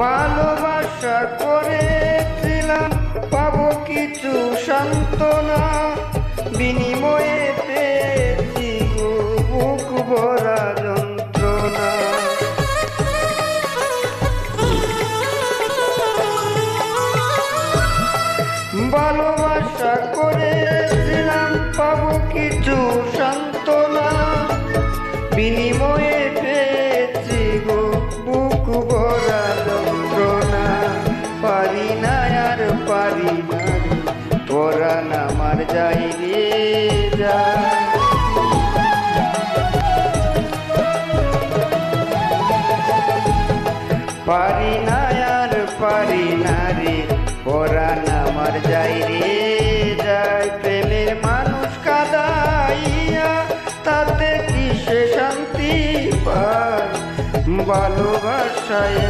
ভালোবাসা করেছিলাম পাবো কিছু সান্ত্বনা, বিনিময়ে পেয়েছি বুক ভরা যন্ত্রণা। ভালোবাসা করেছিলাম পাবো কিছু সান্ত্বনা, বিনিময়ে পেয়েছি বুক ভরা যন্ত্রণা। পারি না আর পারি না পরাণ আমার যাই রে যায়। পারি না আর পারি না রে পরাণ আমার যাই রে যায়। প্রেমের মানুষ কাঁদাইয়া তাতে কিসে শান্তি পায়, ভালোবাসায়